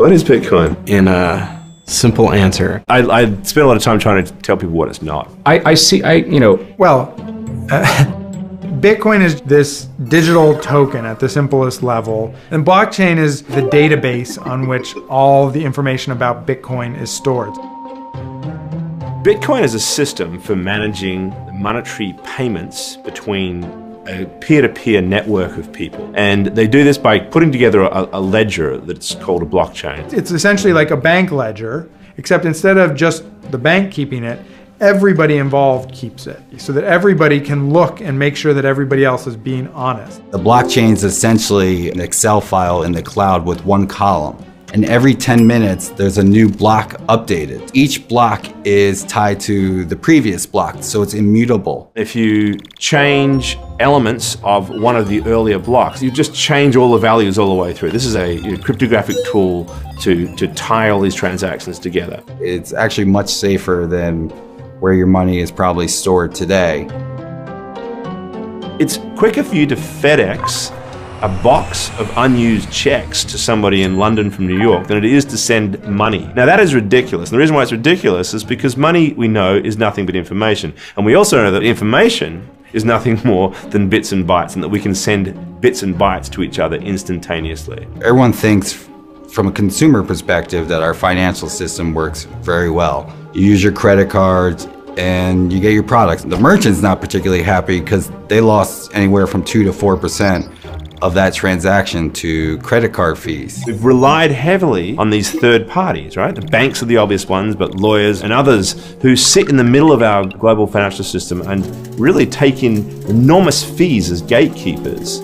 What is Bitcoin? In a simple answer, I spend a lot of time trying to tell people what it's not. Bitcoin is this digital token at the simplest level, and blockchain is the database on which all the information about Bitcoin is stored. Bitcoin is a system for managing monetary payments between a peer-to-peer network of people. And they do this by putting together a ledger that's called a blockchain. It's essentially like a bank ledger, except instead of just the bank keeping it, everybody involved keeps it, so that everybody can look and make sure that everybody else is being honest. The blockchain is essentially an Excel file in the cloud with one column. And every 10 minutes, there's a new block updated. Each block is tied to the previous block, so it's immutable. If you change elements of one of the earlier blocks, you just change all the values all the way through. This is a cryptographic tool to tie all these transactions together. It's actually much safer than where your money is probably stored today. It's quicker for you to FedEx a box of unused checks to somebody in London from New York than it is to send money. Now that is ridiculous. And the reason why it's ridiculous is because money, we know, is nothing but information. And we also know that information is nothing more than bits and bytes, and that we can send bits and bytes to each other instantaneously. Everyone thinks from a consumer perspective that our financial system works very well. You use your credit cards and you get your products. The merchant's not particularly happy because they lost anywhere from 2 to 4% of that transaction to credit card fees. We've relied heavily on these third parties, right? The banks are the obvious ones, but lawyers and others who sit in the middle of our global financial system and really take in enormous fees as gatekeepers.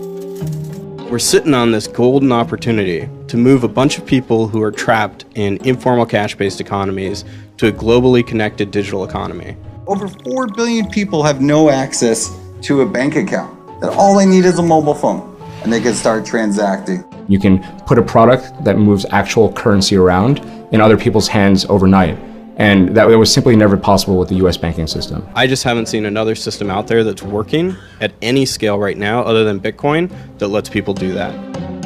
we're sitting on this golden opportunity to move a bunch of people who are trapped in informal cash-based economies to a globally connected digital economy. Over 4 billion people have no access to a bank account. That all they need is a mobile phone, and they can start transacting. You can put a product that moves actual currency around in other people's hands overnight. And that was simply never possible with the US banking system. I just haven't seen another system out there that's working at any scale right now other than Bitcoin that lets people do that.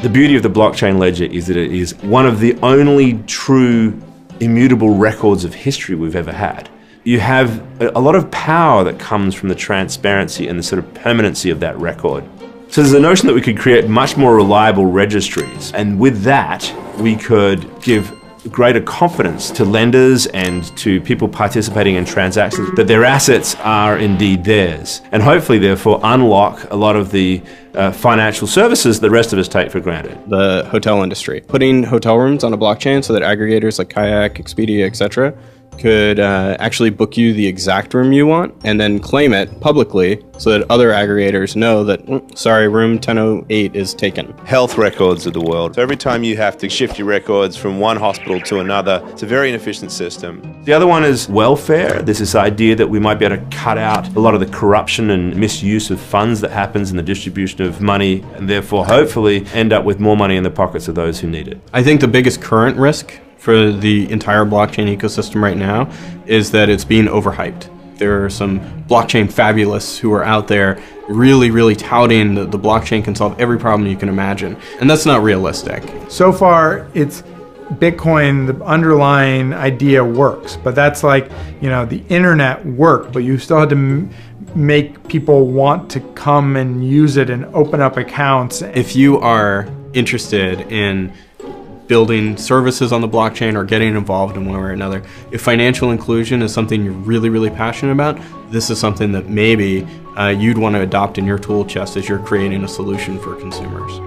The beauty of the blockchain ledger is that it is one of the only true immutable records of history we've ever had. You have a lot of power that comes from the transparency and the sort of permanency of that record. So there's a notion that we could create much more reliable registries, and with that we could give greater confidence to lenders and to people participating in transactions that their assets are indeed theirs, and hopefully therefore unlock a lot of the financial services the rest of us take for granted. The hotel industry. Putting hotel rooms on a blockchain so that aggregators like Kayak, Expedia, etc. could actually book you the exact room you want and then claim it publicly so that other aggregators know that, sorry, room 1008 is taken. Health records of the world. So every time you have to shift your records from one hospital to another, it's a very inefficient system. The other one is welfare. There's this idea that we might be able to cut out a lot of the corruption and misuse of funds that happens in the distribution of money, and therefore hopefully end up with more money in the pockets of those who need it. I think the biggest current risk for the entire blockchain ecosystem right now is that it's being overhyped. There are some blockchain fabulists who are out there really touting that the blockchain can solve every problem you can imagine, and that's not realistic. So far, it's Bitcoin, the underlying idea works, but that's like, you know, the internet worked, but you still had to make people want to come and use it and open up accounts. If you are interested in building services on the blockchain or getting involved in one way or another, if financial inclusion is something you're really passionate about, this is something that maybe you'd want to adopt in your tool chest as you're creating a solution for consumers.